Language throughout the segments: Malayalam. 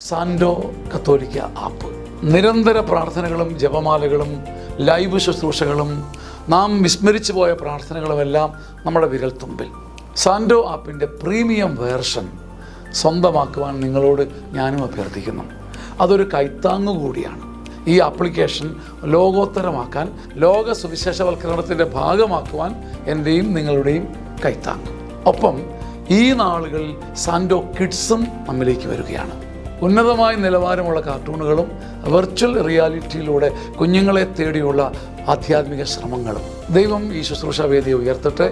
സാൻഡോ കത്തോലിക്ക ആപ്പ് നിരന്തര പ്രാർത്ഥനകളും ജപമാലകളും ലൈവ് ശുശ്രൂഷകളും നാം വിസ്മരിച്ചു പോയ പ്രാർത്ഥനകളുമെല്ലാം നമ്മുടെ വിരൽത്തുമ്പിൽ. സാൻഡോ ആപ്പിൻ്റെ പ്രീമിയം വേർഷൻ സ്വന്തമാക്കുവാൻ നിങ്ങളോട് ഞാനും അഭ്യർത്ഥിക്കുന്നു. അതൊരു കൈത്താങ്ങു കൂടിയാണ്. ഈ ആപ്ലിക്കേഷൻ ലോകോത്തരമാക്കാൻ, ലോക സുവിശേഷവൽക്കരണത്തിൻ്റെ ഭാഗമാക്കുവാൻ എൻ്റെയും നിങ്ങളുടെയും കൈത്താങ്ങ്. ഒപ്പം ഈ നാളുകളിൽ സാൻഡോ കിഡ്സും നമ്മിലേക്ക് വരികയാണ്. ഉന്നതമായ നിലവാരമുള്ള കാർട്ടൂണുകളും വെർച്വൽ റിയാലിറ്റിയിലൂടെ കുഞ്ഞുങ്ങളെ തേടിയുള്ള ആധ്യാത്മിക ശ്രമങ്ങളും. ദൈവം ഈ ശുശ്രൂഷ വേദിയെ ഉയർത്തട്ടെ.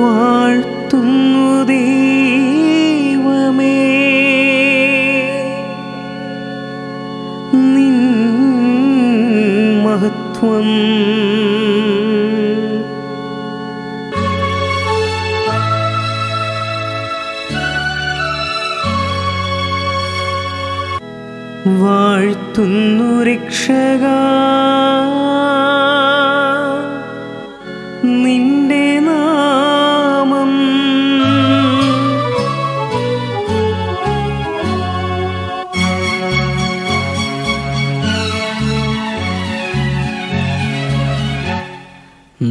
വാഴ്ത്തുന്നു ദൈവമേ നിൻ മഹത്വം. വാഴ്ത്തുന്നു രക്ഷകാ നിന്റെ നാമം.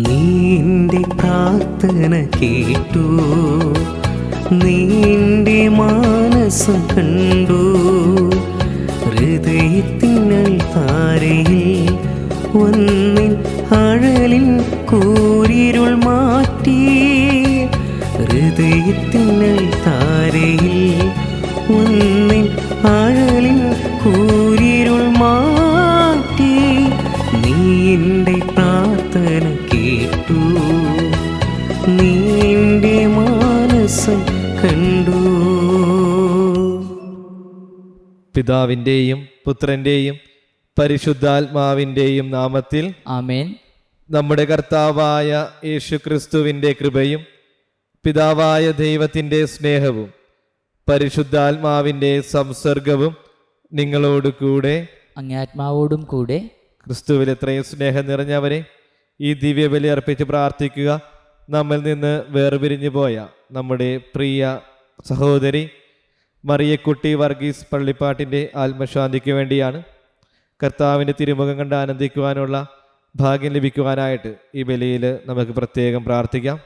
നിന്റെ പ്രാർത്ഥന കേട്ടു, നിന്റെ മാനസം കണ്ടു. ഹൃദയത്തിനൽ താരയിൽ ഒന്നിൻ അഴലിൻ കൂരിരുൾ മാറ്റി. ഹൃദയത്തിനൽ താരയിൽ ഒന്നിൻ അഴലിൻ കൂരിരുൾ മാറ്റി. നീ എൻ്റെ പ്രാർത്ഥന കേട്ടു, നിന്റെ മാനസം കണ്ടു. പിതാവിൻ്റെയും പുത്രൻ്റെയും പരിശുദ്ധാത്മാവിൻ്റെയും നാമത്തിൽ ആമേൻ. നമ്മുടെ കർത്താവായ യേശുക്രിസ്തുവിൻ്റെ കൃപയും പിതാവായ ദൈവത്തിൻ്റെ സ്നേഹവും പരിശുദ്ധാത്മാവിൻ്റെ സംസർഗവും നിങ്ങളോട് കൂടെ അങ്ങേ ആത്മാവോടും കൂടെ. ക്രിസ്തുവിൽ എത്രയും സ്നേഹം നിറഞ്ഞവരെ, ഈ ദിവ്യബലി അർപ്പിച്ച് പ്രാർത്ഥിക്കുക. നമ്മിൽ നിന്ന് വേർപിരിഞ്ഞു പോയ നമ്മുടെ പ്രിയ സഹോദരി മറിയക്കുട്ടി വർഗീസ് പള്ളിപ്പാട്ടിൻ്റെ ആത്മശാന്തിക്ക് വേണ്ടിയാണ്. കർത്താവിൻ്റെ തിരുമുഖം കണ്ട് ആനന്ദിക്കുവാനുള്ള ഭാഗ്യം ലഭിക്കുവാനായിട്ട് ഈ ബലിയിൽ നമുക്ക് പ്രത്യേകം പ്രാർത്ഥിക്കാം.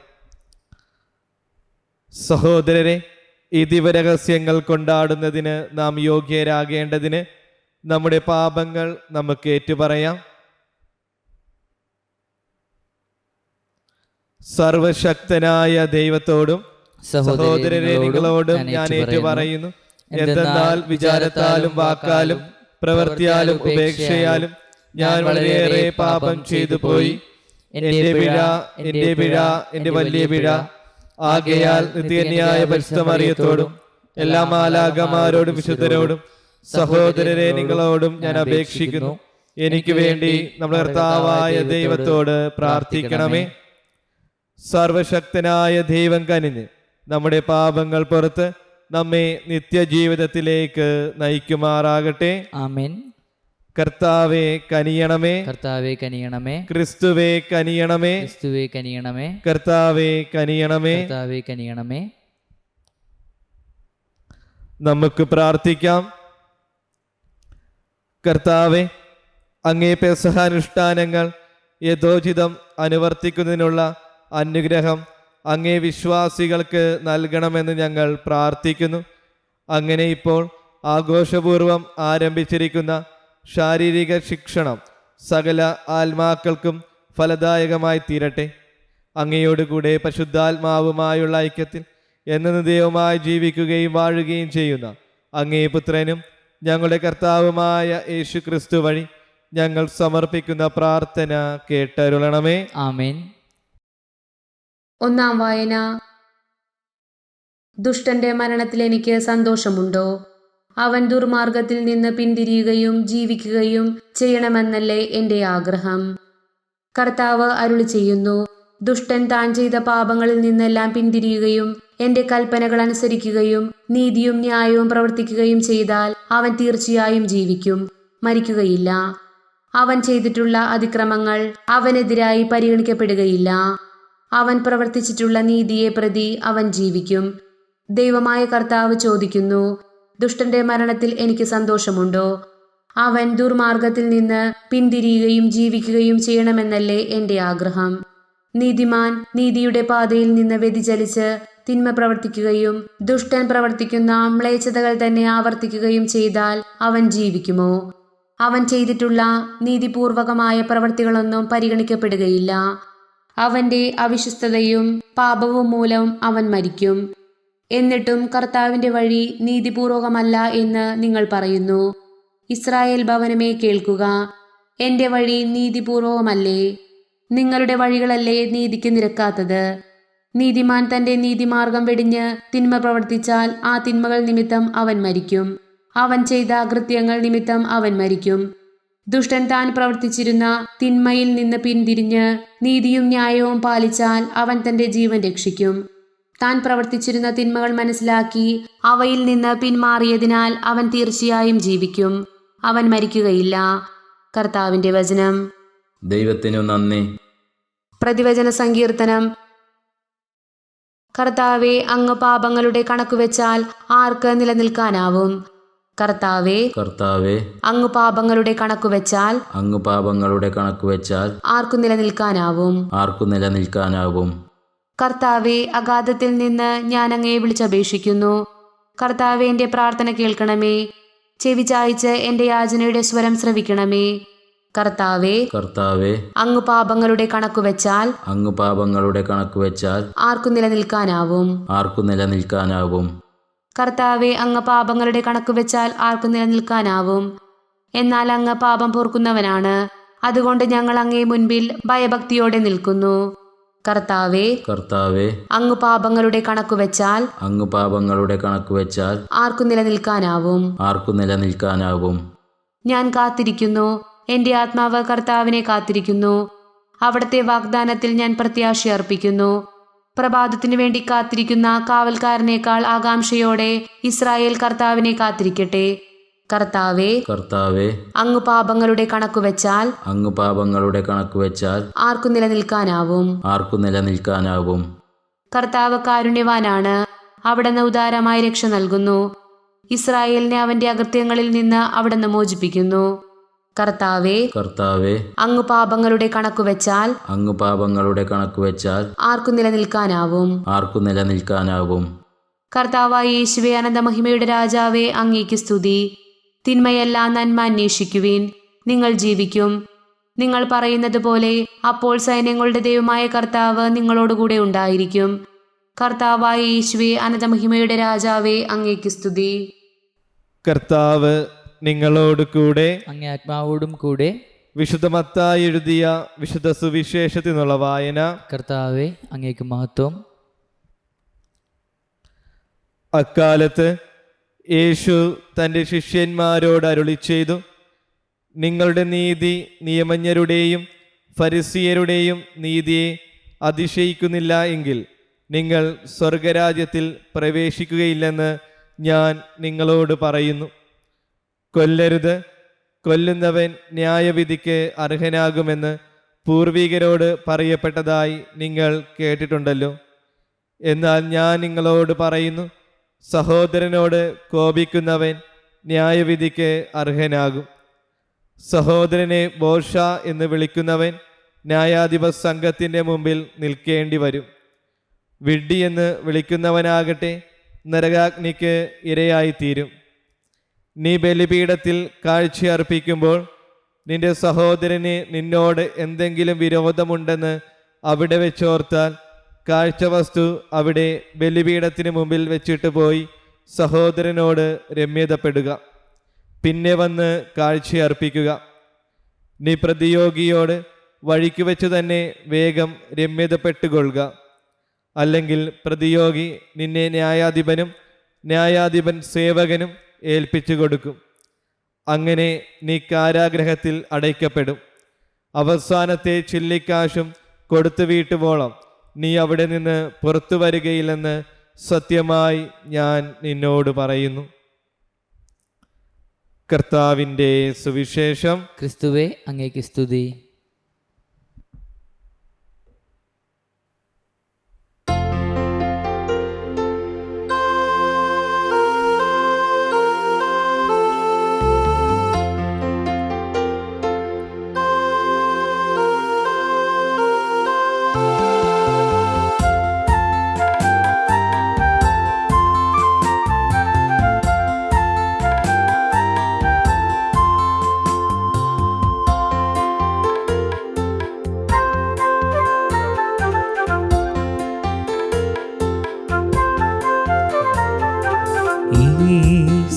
സഹോദരരെ, ഈ ദിവരഹസ്യങ്ങൾ കൊണ്ടാടുന്നതിന് നാം യോഗ്യരാകേണ്ടതിന് നമ്മുടെ പാപങ്ങൾ നമുക്ക് ഏറ്റുപറയാം. സർവശക്തനായ ദൈവത്തോടും സഹോദരരെ നിങ്ങളോടും ഞാൻ ഏറ്റുപറയുന്നു, എന്തെന്നാൽ വിചാരത്താലും വാക്കാലും പ്രവൃത്തിയാലും ഉപേക്ഷയാലും ഞാൻ വളരെയേറെ പാപം ചെയ്തു പോയി. എൻ്റെ പിഴ, എൻ്റെ വലിയ പിഴ. ആകയാൽ നിത്യന്യായ പരിശുദ്ധ മറിയത്തോടും എല്ലാ മാലാഖമാരോടും വിശുദ്ധരോടും സഹോദരരെ നിങ്ങളോടും ഞാൻ അപേക്ഷിക്കുന്നു, എനിക്ക് വേണ്ടി നമ്മുടെ കർത്താവായ ദൈവത്തോട് പ്രാർത്ഥിക്കണമേ. സർവശക്തനായ ദൈവം കനിഞ്ഞ് നമ്മുടെ പാപങ്ങൾ പുറത്ത് നമ്മെ നിത്യജീവിതത്തിലേക്ക് നയിക്കുമാറാകട്ടെ. ആമേൻ. കർത്താവേ കനിയണമേ, കർത്താവേ കനിയണമേ. ക്രിസ്തുവേ കനിയണമേ, ക്രിസ്തുവേ കനിയണമേ. കർത്താവേ കനിയണമേ, കർത്താവേ കനിയണമേ. നമുക്ക് പ്രാർത്ഥിക്കാം. കർത്താവെ, അങ്ങേ പെസഹാനുഷ്ഠാനങ്ങൾ യഥോചിതം അനുവർത്തിക്കുന്നതിനുള്ള അനുഗ്രഹം അങ്ങേ വിശ്വാസികൾക്ക് നൽകണമെന്ന് ഞങ്ങൾ പ്രാർത്ഥിക്കുന്നു. അങ്ങനെ ഇപ്പോൾ ആഘോഷപൂർവം ആരംഭിച്ചിരിക്കുന്ന ശാരീരിക ശിക്ഷണം സകല ആത്മാക്കൾക്കും ഫലദായകമായി തീരട്ടെ. അങ്ങയോടുകൂടെ പരിശുദ്ധാത്മാവുമായുള്ള ഐക്യത്തിൽ എന്നേരവുമായി ജീവിക്കുകയും വാഴുകയും ചെയ്യുന്ന അങ്ങേ പുത്രനും ഞങ്ങളുടെ കർത്താവുമായ യേശു ക്രിസ്തു വഴി ഞങ്ങൾ സമർപ്പിക്കുന്ന പ്രാർത്ഥന കേട്ടരുളണമേ. ആമേൻ. ഒന്നാം വായന. ദുഷ്ടന്റെ മരണത്തിൽ എനിക്ക് സന്തോഷമുണ്ടോ? അവൻ ദുർമാർഗത്തിൽ നിന്ന് പിന്തിരിയുകയും ജീവിക്കുകയും ചെയ്യണമെന്നല്ലേ എൻ്റെ ആഗ്രഹം. കർത്താവ് അരുളി ചെയ്യുന്നു, ദുഷ്ടൻ താൻ ചെയ്ത പാപങ്ങളിൽ നിന്നെല്ലാം പിന്തിരിയുകയും എൻ്റെ കൽപ്പനകൾ അനുസരിക്കുകയും നീതിയും ന്യായവും പ്രവർത്തിക്കുകയും ചെയ്താൽ അവൻ തീർച്ചയായും ജീവിക്കും, മരിക്കുകയില്ല. അവൻ ചെയ്തിട്ടുള്ള അതിക്രമങ്ങൾ അവനെതിരായി പരിഗണിക്കപ്പെടുകയില്ല. അവൻ പ്രവർത്തിച്ചിട്ടുള്ള നീതിയെ പ്രതി അവൻ ജീവിക്കും. ദൈവമായ കർത്താവ് ചോദിക്കുന്നു, ദുഷ്ടന്റെ മരണത്തിൽ എനിക്ക് സന്തോഷമുണ്ടോ? അവൻ ദുർമാർഗത്തിൽ നിന്ന് പിന്തിരിയുകയും ജീവിക്കുകയും ചെയ്യണമെന്നല്ലേ എൻ്റെ ആഗ്രഹം. നീതിമാൻ നീതിയുടെ പാതയിൽ നിന്ന് വ്യതിചലിച്ച് തിന്മ പ്രവർത്തിക്കുകയും ദുഷ്ടൻ പ്രവർത്തിക്കുന്ന മ്ലേച്ഛതകൾ തന്നെ ആവർത്തിക്കുകയും ചെയ്താൽ അവൻ ജീവിക്കുമോ? അവൻ ചെയ്തിട്ടുള്ള നീതിപൂർവകമായ പ്രവൃത്തികളൊന്നും പരിഗണിക്കപ്പെടുകയില്ല. അവന്റെ അവിശ്വസ്തതയും പാപവും മൂലം അവൻ മരിക്കും. എന്നിട്ടും കർത്താവിന്റെ വഴി നീതിപൂർവകമല്ല എന്ന് നിങ്ങൾ പറയുന്നു. ഇസ്രായേൽ ഭവനമേ, കേൾക്കുക. എന്റെ വഴി നീതിപൂർവകമല്ലേ? നിങ്ങളുടെ വഴികളല്ലേ നീതിക്ക് നിരക്കാത്തത്? നീതിമാൻ തന്റെ നീതിമാർഗം വെടിഞ്ഞ് തിന്മ പ്രവർത്തിച്ചാൽ ആ തിന്മകൾ നിമിത്തം അവൻ മരിക്കും. അവൻ ചെയ്ത അകൃത്യങ്ങൾ നിമിത്തം അവൻ മരിക്കും. ദുഷ്ടൻ താൻ പ്രവർത്തിച്ചിരുന്ന തിന്മയിൽ നിന്ന് പിന്തിരിഞ്ഞ് നീതിയും ന്യായവും പാലിച്ചാൽ അവൻ തന്റെ ജീവൻ രക്ഷിക്കും. താൻ പ്രവർത്തിച്ചിരുന്ന തിന്മകൾ മനസ്സിലാക്കി അവയിൽ നിന്ന് പിന്മാറിയതിനാൽ അവൻ തീർച്ചയായും ജീവിക്കും, അവൻ മരിക്കുകയില്ല. കർത്താവിന്റെ വചനം. ദൈവത്തിനു നന്ദി. പ്രതിവചന സങ്കീർത്തനം. കർത്താവെ, അങ്ങ് പാപങ്ങളുടെ കണക്കുവെച്ചാൽ ആർക്ക് നിലനിൽക്കാനാവും? കർത്താവെ, കർത്താവെ, അങ്ങ് പാപങ്ങളുടെ കണക്കുവെച്ചാൽ ആർക്കു നിലനിൽക്കാനാവും? കർത്താവെ, അഗാധത്തിൽ നിന്ന് ഞാൻ അങ്ങയെ വിളിച്ചപേക്ഷിക്കുന്നു. കർത്താവെ, എന്റെ പ്രാർത്ഥന കേൾക്കണമേ. ചെവി ചായ്ച്ച് എന്റെ യാചനയുടെ സ്വരം ശ്രവിക്കണമേ. കർത്താവെ, അങ്ങ് പാപങ്ങളുടെ കണക്കുവെച്ചാൽ ആർക്കു നിലനിൽക്കാനാവും? കർത്താവെ, അങ്ങ് പാപങ്ങളുടെ കണക്കുവെച്ചാൽ ആർക്കു നിലനിൽക്കാനാവും? എന്നാൽ അങ്ങ് പാപം പൊറുക്കുന്നവനാണ്. അതുകൊണ്ട് ഞങ്ങൾ അങ്ങേ മുൻപിൽ ഭയഭക്തിയോടെ നിൽക്കുന്നു. കർത്താവെ, അങ്ങ് പാപങ്ങളുടെ കണക്കുവെച്ചാൽ ആർക്കു നിലനിൽക്കാനാവും? ഞാൻ കാത്തിരിക്കുന്നു. എന്റെ ആത്മാവ് കർത്താവിനെ കാത്തിരിക്കുന്നു. അവിടുത്തെ വാഗ്ദാനത്തിൽ ഞാൻ പ്രത്യാശ അർപ്പിക്കുന്നു. പ്രഭാതത്തിനു വേണ്ടി കാത്തിരിക്കുന്ന കാവൽക്കാരനേക്കാൾ ആകാംക്ഷയോടെ ഇസ്രായേൽ കർത്താവിനെ കാത്തിരിക്കട്ടെ. കർത്താവെ, അങ്ങ് പാപങ്ങളുടെ കണക്കുവെച്ചാൽ ആർക്കു നിലനിൽക്കാനാവും? കർത്താവ് കാരുണ്യവാനാണ്. അവിടുന്ന് ഉദാരമായി രക്ഷ നൽകുന്നു. ഇസ്രായേലിനെ അവന്റെ അകൃത്യങ്ങളിൽ നിന്ന് അവിടുന്ന് മോചിപ്പിക്കുന്നു. കർത്താവെ, അങ്ങ് പാപങ്ങളുടെ കണക്കുവെച്ചാൽ ആർക്കു നിലനിൽക്കാനാവും? കർത്താവായ യേശുവേ, അനന്തമഹിമയുടെ രാജാവേ, അങ്ങേക്ക് സ്തുതി. തിന്മയെല്ലാം നന്മ അന്വേഷിക്കുവിൻ, നിങ്ങൾ ജീവിക്കും. നിങ്ങൾ പറയുന്നത് പോലെ അപ്പോൾ സൈന്യങ്ങളുടെ ദൈവമായ കർത്താവ് നിങ്ങളോടുകൂടെ ഉണ്ടായിരിക്കും. കർത്താവായ യേശുവേ, അനന്തമഹിമയുടെ രാജാവേ, അങ്ങേക്ക് സ്തുതി. കർത്താവ് നിങ്ങളോട് കൂടെ, അങ്ങേ ആത്മാവോടും കൂടെ. വിശുദ്ധ മത്തായി എഴുതിയ വിശുദ്ധ സുവിശേഷത്തിൽ നിന്നുള്ള വായന. കർത്താവെ, അങ്ങേക്ക് മഹത്വം. അക്കാലത്ത് യേശു തൻ്റെ ശിഷ്യന്മാരോട് അരുളി ചെയ്തു, നിങ്ങളുടെ നീതി നിയമജ്ഞരുടെയും ഫരിസീയരുടെയും നീതിയെ അതിശയിക്കുന്നില്ല എങ്കിൽ നിങ്ങൾ സ്വർഗരാജ്യത്തിൽ പ്രവേശിക്കുകയില്ലെന്ന് ഞാൻ നിങ്ങളോട് പറയുന്നു. കൊല്ലരുത്, കൊല്ലുന്നവൻ ന്യായവിധിക്ക് അർഹനാകുമെന്ന് പൂർവികരോട് പറയപ്പെട്ടതായി നിങ്ങൾ കേട്ടിട്ടുണ്ടല്ലോ. എന്നാൽ ഞാൻ നിങ്ങളോട് പറയുന്നു, സഹോദരനോട് കോപിക്കുന്നവൻ ന്യായവിധിക്ക് അർഹനാകും. സഹോദരനെ ബോഷ എന്ന് വിളിക്കുന്നവൻ ന്യായാധിപ സംഘത്തിൻ്റെ മുമ്പിൽ നിൽക്കേണ്ടി വരും. വിഡ്ഢി എന്ന് വിളിക്കുന്നവനാകട്ടെ നരകാഗ്നിക്ക് ഇരയായിത്തീരും. നീ ബലിപീഠത്തിൽ കാഴ്ചയർപ്പിക്കുമ്പോൾ നിന്റെ സഹോദരന് നിന്നോട് എന്തെങ്കിലും വിരോധമുണ്ടെന്ന് അവിടെ വെച്ചോർത്താൽ കാഴ്ചവസ്തു അവിടെ ബലിപീഠത്തിന് മുമ്പിൽ വെച്ചിട്ട് പോയി സഹോദരനോട് രമ്യതപ്പെടുക. പിന്നെ വന്ന് കാഴ്ചയർപ്പിക്കുക. നീ പ്രതിയോഗിയോട് വഴിക്ക് വെച്ച് തന്നെ വേഗം രമ്യതപ്പെട്ടുകൊള്ളുക. അല്ലെങ്കിൽ പ്രതിയോഗി നിന്നെ ന്യായാധിപനും ന്യായാധിപൻ സേവകനും ഏൽപ്പിച്ചു കൊടുക്കും. അങ്ങനെ നീ കാരാഗ്രഹത്തിൽ അടയ്ക്കപ്പെടും. അവസാനത്തെ ചില്ലിക്കാശും കൊടുത്തു വീട്ടുവോളം നീ അവിടെ നിന്ന് പുറത്തു വരികയില്ലെന്ന് സത്യമായി ഞാൻ നിന്നോട് പറയുന്നു. കർത്താവിൻ്റെ സുവിശേഷം. ക്രിസ്തുവേ അങ്ങേക്ക് സ്തുതി.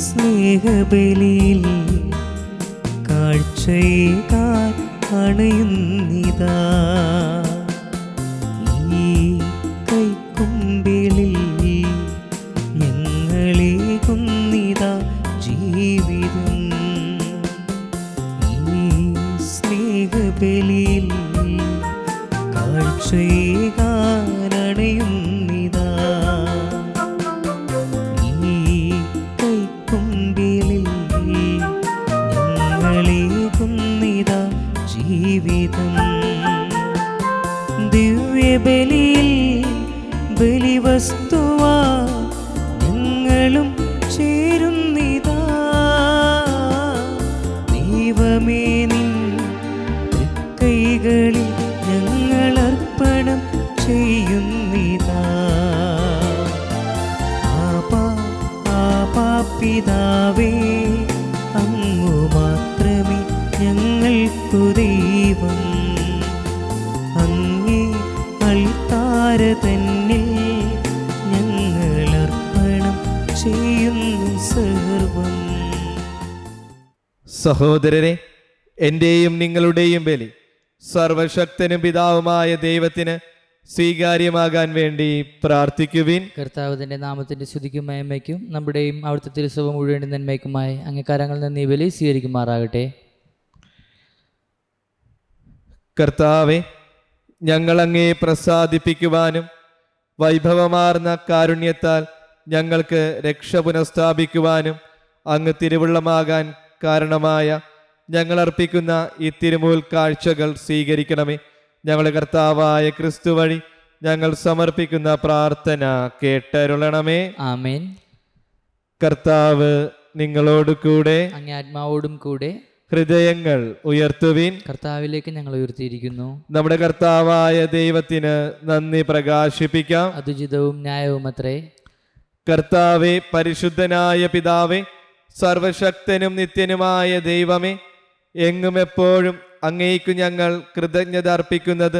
സ്നേഹബലിയിൽ കാഴ്ചയേകാൻ അണയുന്നിതാ. ഈ കൈക്കുമ്പിളിൽ ഞങ്ങളേകുന്നിതാ ജീവിതം. ഈ സ്നേഹബലിയിൽ കാഴ്ചയേകാൻ അണയുന്നിതാ. ജീവിതം ദിവ്യബലിയിൽ ബലിവസ്തുവാ ഞങ്ങളും ചേരുന്നിതാ. ദൈവമേ നിൻ തൃക്കൈകളിൽ ഞങ്ങൾ അർപ്പണം ചെയ്യുന്നിതാ. ആപാ പിതാവേ, അങ്ങു മാത്രമേ ഞങ്ങൾക്കു ദൈവം. അങ്ങേ അൾത്താര തന്നിൽ ഞങ്ങൾ അർപ്പണം ചെയ്യുന്നു സർവം. സഹോദരരെ, എൻ്റെയും നിങ്ങളുടെയും ബലി സർവശക്തനും പിതാവുമായ ദൈവത്തിന് സ്വീകാര്യമാകാൻ വേണ്ടി പ്രാർത്ഥിക്കുവിൻ. കർത്താവിന്റെ നാമത്തിന്റെ സ്തുതിക്കും മഹിമയ്ക്കും നമ്മുടെയും അവിടുത്തെ തിരുസഭ മുഴുവൻ നന്മയ്ക്കുമായി അങ്ങേക്കാരങ്ങളിൽ നിന്ന് ഈ ബലി സ്വീകരിക്കുമാറാകട്ടെ. കർത്താവെ, ഞങ്ങൾ അങ്ങയെ പ്രസാദിപ്പിക്കുവാനും വൈഭവമാർന്ന കാരുണ്യത്താൽ ഞങ്ങൾക്ക് രക്ഷ പുനഃസ്ഥാപിക്കുവാനും അങ്ങ് തിരുവുള്ളമാകാൻ കാരണമായ ഞങ്ങൾ അർപ്പിക്കുന്ന ഈ തിരുമുൽ കാഴ്ചകൾ സ്വീകരിക്കണമേ. ഞങ്ങളുടെ കർത്താവായ ക്രിസ്തു വഴി ഞങ്ങൾ സമർപ്പിക്കുന്ന പ്രാർത്ഥന കേട്ടരുളണമേ. ആമേൻ. കർത്താവ് നിങ്ങളോട് കൂടെ, അങ്ങേ ആത്മാവോടും കൂടെ. ഹൃദയങ്ങൾ ഉയർത്തുവിൻ. കർത്താവിലേക്ക് ഞങ്ങൾ ഉയർത്തിയിരിക്കുന്നു. നമ്മുടെ കർത്താവായ ദൈവത്തിന് നന്ദി പ്രകാശിപ്പിക്കാം. അതുചിതവും ന്യായവും അത്രേ. കർത്താവെ, പരിശുദ്ധനായ പിതാവേ, സർവശക്തനും നിത്യനുമായ ദൈവമേ, എങ്ങും എപ്പോഴും അങ്ങേക്കു ഞങ്ങൾ കൃതജ്ഞത അർപ്പിക്കുന്നത്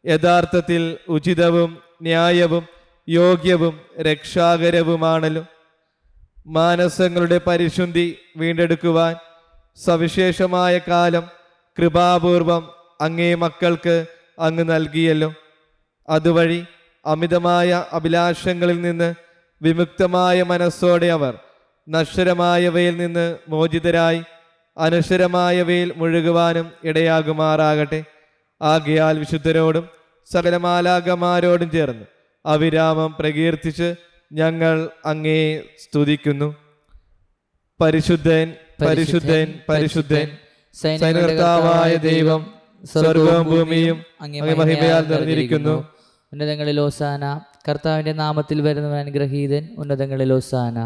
യഥാർത്ഥത്തിൽ ഉചിതവും ന്യായവും യോഗ്യവും രക്ഷാകരവുമാണല്ലോ. മാനസങ്ങളുടെ പരിശുദ്ധി വീണ്ടെടുക്കുവാൻ സവിശേഷമായ കാലം കൃപാപൂർവം അങ്ങേ മക്കൾക്ക് അങ്ങ് നൽകിയല്ലോ. അതുവഴി അമിതമായ അഭിലാഷങ്ങളിൽ നിന്ന് വിമുക്തമായ മനസ്സോടെ അവർ നശ്വരമായവയിൽ നിന്ന് മോചിതരായി അനശ്വരമായവയിൽ മുഴുകുവാനും ഇടയാകുമാറാകട്ടെ. ആകയാൽ വിശുദ്ധരോടും സകല മാലാഖമാരോടും ചേർന്ന് അവിരാമം പ്രകീർത്തിച്ച് ഞങ്ങൾ അങ്ങേ സ്തുതിക്കുന്നു. പരിശുദ്ധൻ, പരിശുദ്ധൻ, പരിശുദ്ധൻ, സൈന്യകർത്താവായ ദൈവം, സ്വർഗവും ഭൂമിയും അങ്ങേ മഹിമയാൽ നിറഞ്ഞിരിക്കുന്നു. ഉന്നതങ്ങളിൽ ഹോസാന. കർത്താവിൻ്റെ നാമത്തിൽ വരുന്നവൻ അനുഗ്രഹീതൻ. ഉന്നതങ്ങളിൽ ഹോസാന.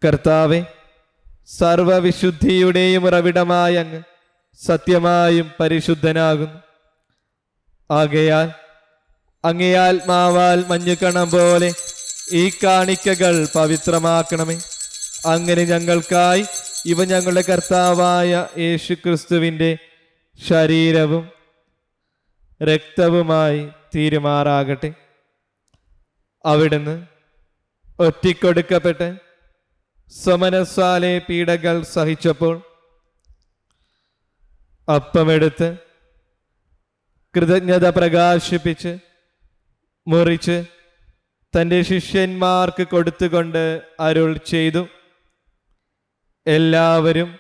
കർത്താവെ, സർവവിശുദ്ധിയുടെയും ഉറവിടമായ അങ്ങ് സത്യമായും പരിശുദ്ധനാകുന്നു. ആകയാൽ അങ്ങേ ആത്മാവാൽ മഞ്ഞുകണം പോലെ ഈ കാണിക്കകൾ പവിത്രമാക്കണമേ. അങ്ങനെ ഞങ്ങൾക്കായി ഇവ ഞങ്ങളുടെ കർത്താവായ യേശുക്രിസ്തുവിൻ്റെ ശരീരവും രക്തവുമായി തീരുമാറാകട്ടെ. അവിടുന്ന് ഒറ്റിക്കൊടുക്കപ്പെട്ട് സമനസാലെ പീഡകൾ സഹിച്ചപ്പോൾ അപ്പമെടുത്ത് കൃതജ്ഞത പ്രകാശിപ്പിച്ച് മുറിച്ച് തൻ്റെ ശിഷ്യന്മാർക്ക് കൊടുത്തുകൊണ്ട് അരുൾ ചെയ്തു, എല്ലാവരും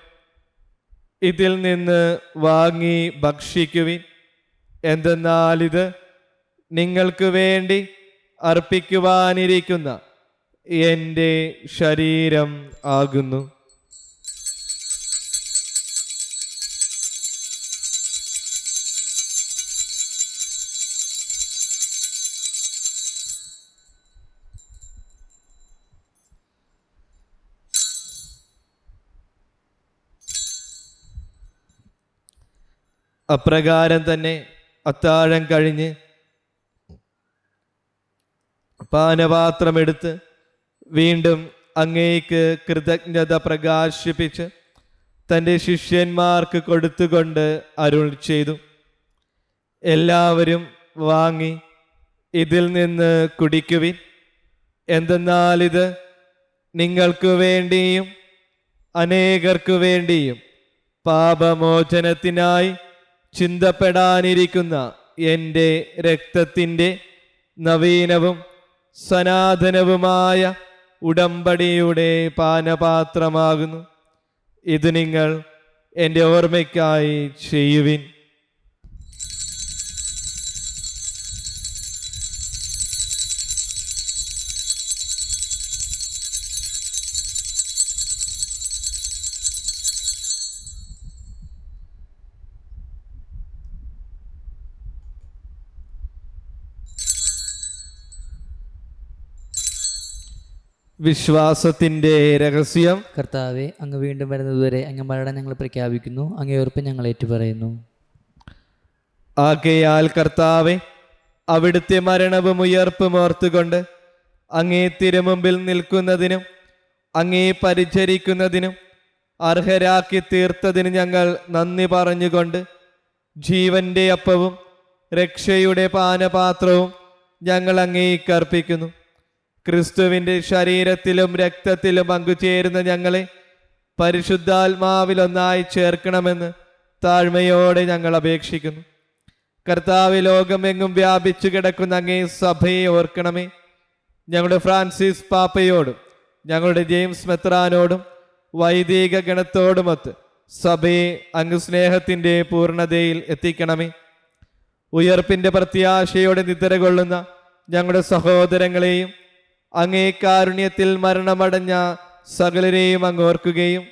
ഇതിൽ നിന്ന് വാങ്ങി ഭക്ഷിക്കുവിൻ. എന്തെന്നാൽ ഇത് നിങ്ങൾക്ക് വേണ്ടി അർപ്പിക്കുവാനിരിക്കുന്ന എൻ്റെ ശരീരം ആകുന്നു. അപ്രകാരം തന്നെ അത്താഴം കഴിഞ്ഞ് പാനപാത്രമെടുത്ത് വീണ്ടും അങ്ങേക്ക് കൃതജ്ഞത പ്രകാശിപ്പിച്ച് തൻ്റെ ശിഷ്യന്മാർക്ക് കൊടുത്തുകൊണ്ട് അരുൾ ചെയ്തു, എല്ലാവരും വാങ്ങി ഇതിൽ നിന്ന് കുടിക്കുവിൻ. എന്തെന്നാൽ ഇത് നിങ്ങൾക്ക് വേണ്ടിയും അനേകർക്കു വേണ്ടിയും പാപമോചനത്തിനായി ചിന്തപ്പെടാനിരിക്കുന്ന എൻ്റെ രക്തത്തിൻ്റെ നവീനവും സനാതനവുമായ ഉടമ്പടിയുടെ പാനപാത്രമാകുന്നു. ഇത് നിങ്ങൾ എൻ്റെ ഓർമ്മയ്ക്കായി ചെയ്യുവിൻ. വിശ്വാസത്തിൻ്റെ രഹസ്യം. കർത്താവെ, അങ്ങ് വീണ്ടും വരുന്നതുവരെ അങ്ങ് മരണം ഞങ്ങൾ പ്രഖ്യാപിക്കുന്നു. അങ്ങേ ഉറപ്പ് ഞങ്ങൾ ഏറ്റുപറയുന്നു. ആകയാൽ കർത്താവെ, അവിടുത്തെ മരണവും ഉയർപ്പും ഓർത്തുകൊണ്ട് അങ്ങേ തിരുമുമ്പിൽ നിൽക്കുന്നതിനും അങ്ങേ പരിചരിക്കുന്നതിനും അർഹരാക്കി തീർത്തതിന് ഞങ്ങൾ നന്ദി പറഞ്ഞുകൊണ്ട് ജീവന്റെ അപ്പവും രക്ഷയുടെ പാനപാത്രവും ഞങ്ങൾ അങ്ങേക്ക് അർപ്പിക്കുന്നു. ക്രിസ്തുവിൻ്റെ ശരീരത്തിലും രക്തത്തിലും പങ്കുചേരുന്ന ഞങ്ങളെ പരിശുദ്ധാത്മാവിൽ ഒന്നായി ചേർക്കണമെന്ന് താഴ്മയോടെ ഞങ്ങൾ അപേക്ഷിക്കുന്നു. കർത്താവ്, ലോകമെങ്ങും വ്യാപിച്ചു കിടക്കുന്ന അങ്ങേ സഭയെ ഓർക്കണമേ. ഞങ്ങളുടെ ഫ്രാൻസിസ് പാപ്പയോടും ഞങ്ങളുടെ ജെയിംസ് മെത്രാനോടും വൈദിക ഗണത്തോടുമൊത്ത് സഭയെ അങ്ങ് സ്നേഹത്തിൻ്റെ പൂർണ്ണതയിൽ എത്തിക്കണമേ. ഉയർപ്പിൻ്റെ പ്രത്യാശയോടെ നിദ്ര കൊള്ളുന്ന ഞങ്ങളുടെ സഹോദരങ്ങളെയും അങ്ങേ കാരുണ്യത്തിൽ മരണമടഞ്ഞ സകലരെയും അങ്ങ് ഓർക്കുകയും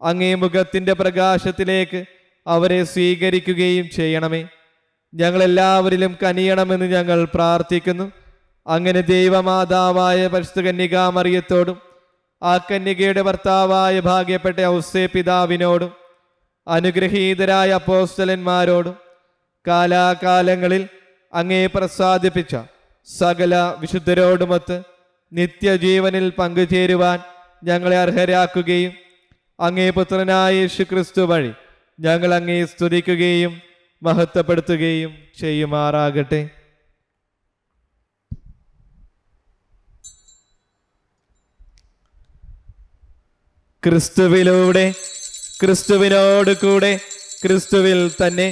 അങ്ങേ മുഖത്തിൻ്റെ പ്രകാശത്തിലേക്ക് അവരെ സ്വീകരിക്കുകയും ചെയ്യണമേ. ഞങ്ങളെല്ലാവരിലും കനിയണമെന്ന് ഞങ്ങൾ പ്രാർത്ഥിക്കുന്നു. അങ്ങനെ ദൈവമാതാവായ പരിശുദ്ധ കന്യകാ മറിയത്തോടും ആ കന്യകയുടെ ഭർത്താവായ ഭാഗ്യപ്പെട്ട ഔസേ പിതാവിനോടും അനുഗ്രഹീതരായ അപ്പോസ്തലന്മാരോടും കാലാകാലങ്ങളിൽ അങ്ങേ പ്രസാദിപ്പിച്ച സകല വിശുദ്ധരോടുമൊത്ത് നിത്യജീവനിൽ പങ്കുചേരുവാൻ ഞങ്ങളെ അർഹരാക്കുകയും അങ്ങേ പുത്രനായ യേശുക്രിസ്തു വഴി ഞങ്ങൾ അങ്ങേ സ്തുതിക്കുകയും മഹത്വപ്പെടുത്തുകയും ചെയ്യുമാറാകട്ടെ. ക്രിസ്തുവിലൂടെ, ക്രിസ്തുവിനോട് കൂടെ, ക്രിസ്തുവിൽ തന്നെ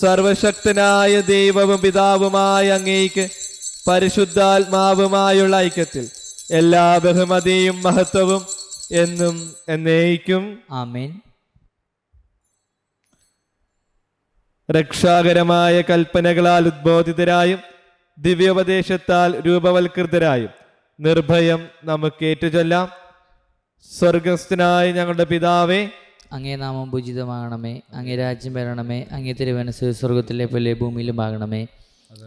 സർവശക്തനായ ദൈവവും പിതാവുമായ അങ്ങേക്ക് പരിശുദ്ധാത്മാവുമായുള്ള ഐക്യത്തിൽ എല്ലാ ബഹുമതിയും മഹത്വവും എന്നും എന്നേക്കും ആമേൻ. രക്ഷാകരമായ കൽപ്പനകളാൽ ഉദ്ബോധിതരായും ദിവ്യോപദേശത്താൽ രൂപവൽകൃതരായും നിർഭയം നമുക്ക് ഏറ്റുചൊല്ലാം. സ്വർഗസ്ഥനായ ഞങ്ങളുടെ പിതാവേ, അങ്ങേ നാമം പൂജിതമാകണമേ. അങ്ങേ രാജ്യം വരണമേ. അങ്ങേ തിരുമനസ്സ് സ്വർഗത്തിലെ പോലെ ഭൂമിയിലുമാകണമേ.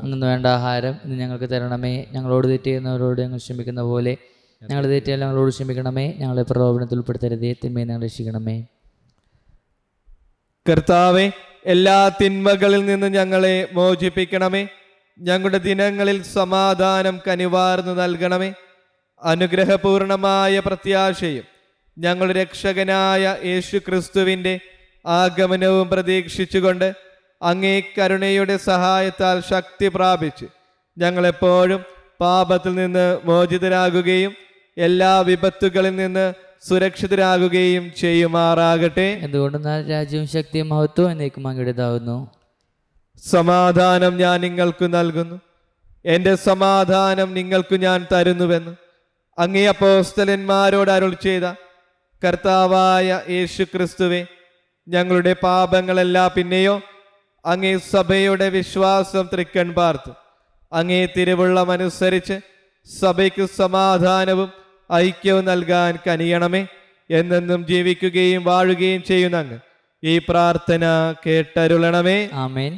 അങ്ങ് വേണ്ട ആഹാരം ഇന്ന് ഞങ്ങൾക്ക് തരണമേ. ഞങ്ങളോട് തെറ്റ് ചെയ്യുന്നവരോട് ഞങ്ങൾ ക്ഷമിക്കുന്ന പോലെ ഞങ്ങൾ തെറ്റിയാൽ ഞങ്ങളോട് ക്ഷമിക്കണമേ. ഞങ്ങളെ പ്രലോഭനത്തിൽ ഉൾപ്പെടുത്തരുതേ, തിന്മയെ ഞങ്ങൾ രക്ഷിക്കണമേ. കർത്താവെ, എല്ലാ തിന്മകളിൽ നിന്ന് ഞങ്ങളെ മോചിപ്പിക്കണമേ. ഞങ്ങളുടെ ദിനങ്ങളിൽ സമാധാനം കനിവാർന്നു നൽകണമേ. അനുഗ്രഹപൂർണമായ പ്രത്യാശയും ഞങ്ങളുടെ രക്ഷകനായ യേശു ക്രിസ്തുവിൻ്റെ ആഗമനവും പ്രതീക്ഷിച്ചുകൊണ്ട് അങ്ങേ കരുണയുടെ സഹായത്താൽ ശക്തി പ്രാപിച്ച് ഞങ്ങളെപ്പോഴും പാപത്തിൽ നിന്ന് മോചിതരാകുകയും എല്ലാ വിപത്തുകളിൽ നിന്ന് സുരക്ഷിതരാകുകയും ചെയ്യുമാറാകട്ടെ. എന്തുകൊണ്ടെന്നാൽ രാജ്യവും ശക്തിയും മഹത്വവും എന്നേക്കും അങ്ങയുടേതാവുന്നു. സമാധാനം ഞാൻ നിങ്ങൾക്ക് നൽകുന്നു, എൻ്റെ സമാധാനം നിങ്ങൾക്ക് ഞാൻ തരുന്നുവെന്ന് അങ്ങേ അപ്പോസ്തലന്മാരോട് അരുൾ ചെയ്ത കർത്താവായ യേശു ക്രിസ്തുവേ, ഞങ്ങളുടെ പാപങ്ങളെല്ലാം പിന്നെയോ അങ്ങേ സഭയുടെ വിശ്വാസം തൃക്കൺ പാർത്തു അങ്ങേ തിരുവുള്ളമനുസരിച്ച് സഭയ്ക്ക് സമാധാനവും ഐക്യവും നൽകാൻ കനിയണമേ. എന്നെന്നും ജീവിക്കുകയും വാഴുകയും ചെയ്യുന്ന അങ്ങ് ഈ പ്രാർത്ഥന കേട്ടരുളണമേ. ആമേൻ.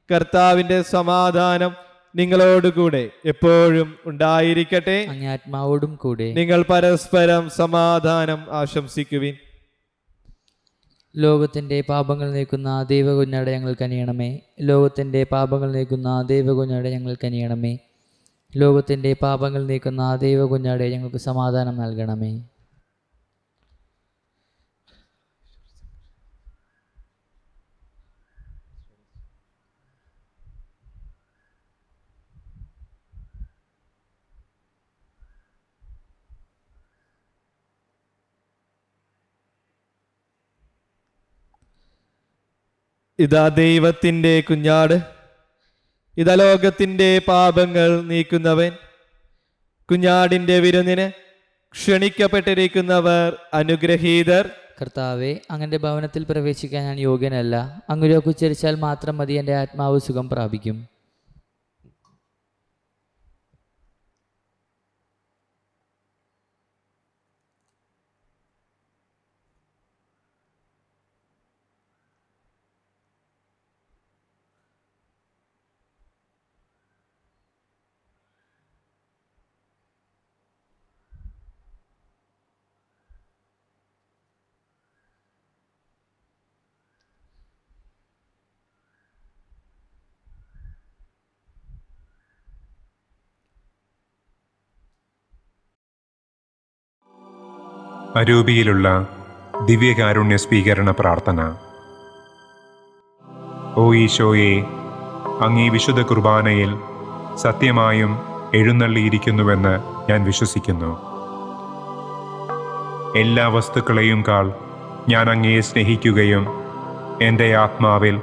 കർത്താവിൻ്റെ സമാധാനം നിങ്ങളോടുകൂടെ എപ്പോഴും ഉണ്ടായിരിക്കട്ടെ. അങ്ങേ ആത്മാവോടും കൂടെ. നിങ്ങൾ പരസ്പരം സമാധാനം ആശംസിക്കുവിൻ. ലോകത്തിൻ്റെ പാപങ്ങൾ നീക്കുന്ന ദൈവകുഞ്ഞാടെ ഞങ്ങൾ കനിയണമേ. ലോകത്തിൻ്റെ പാപങ്ങൾ നീക്കുന്ന ദൈവകുഞ്ഞാടെ ഞങ്ങൾ കനിയണമേ. ലോകത്തിൻ്റെ പാപങ്ങൾ നീക്കുന്ന ദൈവകുഞ്ഞാടെ ഞങ്ങൾക്ക് സമാധാനം നൽകണമേ. ഇതാ ദൈവത്തിൻ്റെ കുഞ്ഞാട്, ഇതാ ലോകത്തിൻ്റെ പാപങ്ങൾ നീക്കുന്നവൻ. കുഞ്ഞാടിൻ്റെ വിരുന്നിന് ക്ഷണിക്കപ്പെട്ടിരിക്കുന്നവർ അനുഗ്രഹീതർ. കർത്താവെ, അങ്ങൻ്റെ ഭവനത്തിൽ പ്രവേശിക്കാൻ ഞാൻ യോഗ്യനല്ല. അങ്ങുരൊക്കെ ഉച്ചരിച്ചാൽ മാത്രം മതി, എൻ്റെ ആത്മാവ് സുഖം പ്രാപിക്കും. അരൂപിയിലുള്ള ദിവ്യകാരുണ്യ സ്വീകരണ പ്രാർത്ഥന. ഓ ഈശോയെ, അങ്ങീ വിശുദ്ധ കുർബാനയിൽ സത്യമായും എഴുന്നള്ളിയിരിക്കുന്നുവെന്ന് ഞാൻ വിശ്വസിക്കുന്നു. എല്ലാ വസ്തുക്കളെയും കാൾ ഞാൻ അങ്ങയെ സ്നേഹിക്കുകയും എൻ്റെ ആത്മാവിൽ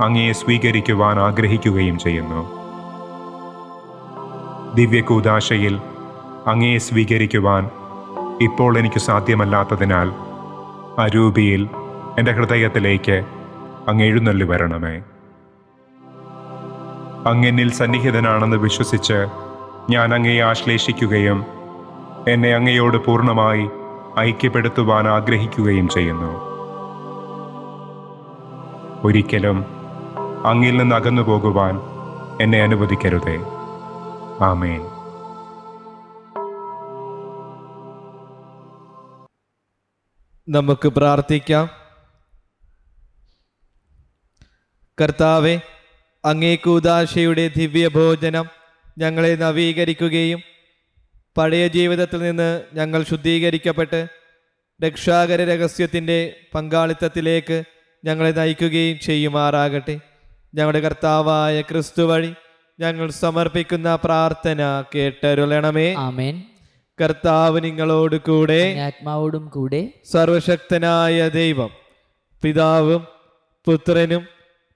അങ്ങയെ സ്വീകരിക്കുവാൻ ആഗ്രഹിക്കുകയും ചെയ്യുന്നു. ദിവ്യകൂദാശയിൽ അങ്ങയെ സ്വീകരിക്കുവാൻ ഇപ്പോൾ എനിക്ക് സാധ്യമല്ലാത്തതിനാൽ അരൂപിയിൽ എൻ്റെ ഹൃദയത്തിലേക്ക് അങ്ങ് എഴുന്നള്ളി വരണമേ. അങ്ങെന്നിൽ സന്നിഹിതനാണെന്ന് വിശ്വസിച്ച് ഞാൻ അങ്ങയെ ആശ്ലേഷിക്കുകയും എന്നെ അങ്ങയോട് പൂർണ്ണമായി ഐക്യപ്പെടുത്തുവാൻ ആഗ്രഹിക്കുകയും ചെയ്യുന്നു. ഒരിക്കലും അങ്ങിൽ നിന്ന് അകന്നു പോകുവാൻ എന്നെ അനുവദിക്കരുതേ. ആമേൻ. നമുക്ക് പ്രാർത്ഥിക്കാം. കർത്താവെ, അങ്ങേ കൂദാശയുടെ ദിവ്യഭോജനം ഞങ്ങളെ നവീകരിക്കുകയും പഴയ ജീവിതത്തിൽ നിന്ന് ഞങ്ങൾ ശുദ്ധീകരിക്കപ്പെട്ട് രക്ഷാകര രഹസ്യത്തിൻ്റെ പങ്കാളിത്തത്തിലേക്ക് ഞങ്ങളെ നയിക്കുകയും ചെയ്യുമാറാകട്ടെ. ഞങ്ങളുടെ കർത്താവായ ക്രിസ്തു വഴി ഞങ്ങൾ സമർപ്പിക്കുന്ന പ്രാർത്ഥന കേട്ടരുളണമേ. ആമേൻ. കർത്താവ് നിങ്ങളോട് കൂടെ, ആത്മാവോടും കൂടെ. സർവശക്തനായ ദൈവം പിതാവും പുത്രനും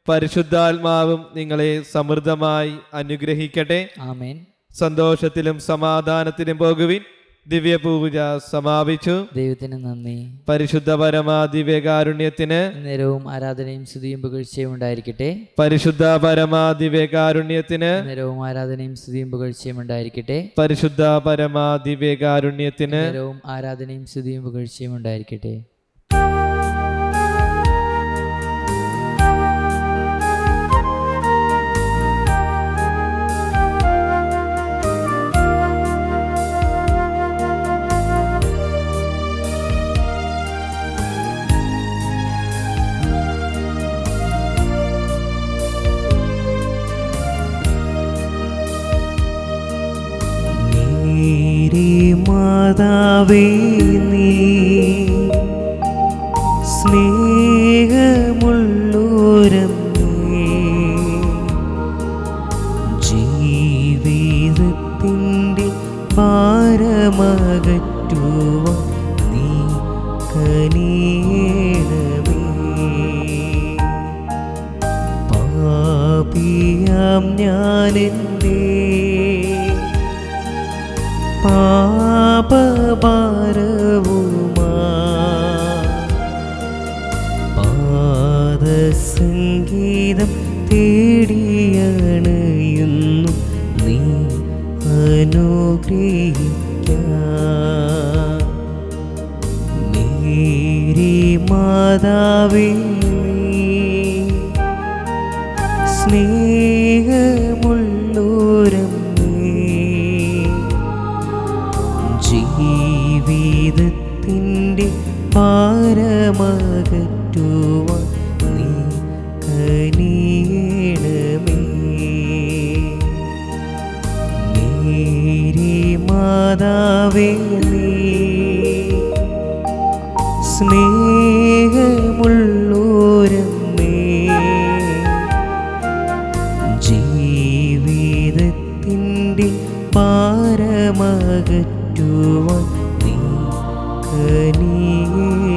പരിശുദ്ധാത്മാവും നിങ്ങളെ സമൃദ്ധമായി അനുഗ്രഹിക്കട്ടെ. ആമേൻ. സന്തോഷത്തിലും സമാധാനത്തിലും പോകുവിൻ. ദിവ്യപൂജ സമാപിച്ചു. ദൈവത്തിന് നന്ദി. പരിശുദ്ധ പരമാ ദിവ്യകാരുണ്യത്തിന് നേരവും ആരാധനയും സ്തുതിയും പുകഴ്ചയും ഉണ്ടായിരിക്കട്ടെ. പരിശുദ്ധ പരമാ ദിവ്യകാരുണ്യത്തിന് നേരവും ആരാധനയും സ്തുതിയും പുകഴ്ചയും ഉണ്ടായിരിക്കട്ടെ. പരിശുദ്ധ പരമാ ദിവ്യകാരുണ്യത്തിന് നേരവും ആരാധനയും സ്തുതിയും പുകഴ്ചയും ഉണ്ടായിരിക്കട്ടെ. പിതാവേ നീ സ്നേഹമുള്ളോരമ്മേ, ജീവിതത്തിൻ്റെ ഭാരമകറ്റുവാൻ നീ കനിയണമേ. പാപിയാം ഞാനെൻ്റെ പാപഭാരവുമാ പാദസംഗീതം തേടിയണയുന്നു നീ അനുഗ്രഹിക്കാൻ. മേരി മാതാവേ സ്നേഹമുള്ളോരമ്മേ, ജീവിതത്തിൻ്റെ ഭാരമകറ്റുവാൻ നീ കനിയണമേ. മേരി മാതാവേ നീ സ്നേഹമുള്ളോരമ്മേ, ജീവിതത്തിൻ്റെ ഭാരമകറ്റുവാൻ നീ കനിയണമേ.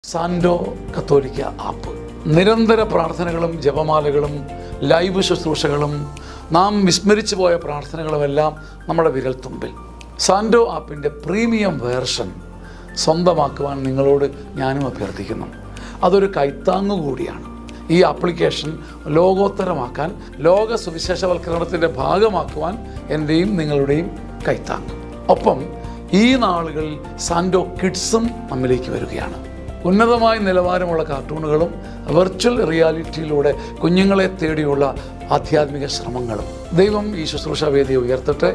സാൻഡോ കത്തോലിക്ക ആപ്പ് നിരന്തര പ്രാർത്ഥനകളും ജപമാലകളും ലൈവ് ശുശ്രൂഷകളും നാം വിസ്മരിച്ചു പോയ പ്രാർത്ഥനകളുമെല്ലാം നമ്മുടെ വിരൽത്തുമ്പിൽ. സാൻഡോ ആപ്പിൻ്റെ പ്രീമിയം വേർഷൻ സ്വന്തമാക്കുവാൻ നിങ്ങളോട് ഞാനും അഭ്യർത്ഥിക്കുന്നു. അതൊരു കൈത്താങ്ങു കൂടിയാണ്. ഈ ആപ്ലിക്കേഷൻ ലോകോത്തരമാക്കാൻ, ലോക സുവിശേഷവൽക്കരണത്തിൻ്റെ ഭാഗമാക്കുവാൻ എൻ്റെയും നിങ്ങളുടെയും കൈത്താങ്ങ്. ഒപ്പം ഈ നാളുകളിൽ സാൻഡോ കിഡ്സും നമ്മിലേക്ക് വരികയാണ്. ഉന്നതമായ നിലവാരമുള്ള കാർട്ടൂണുകളും വെർച്വൽ റിയാലിറ്റിയിലൂടെ കുഞ്ഞുങ്ങളെ തേടിയുള്ള ആധ്യാത്മിക ശ്രമങ്ങളും. ദൈവം ഈ ശുശ്രൂഷാ വേദിയെ ഉയർത്തട്ടെ.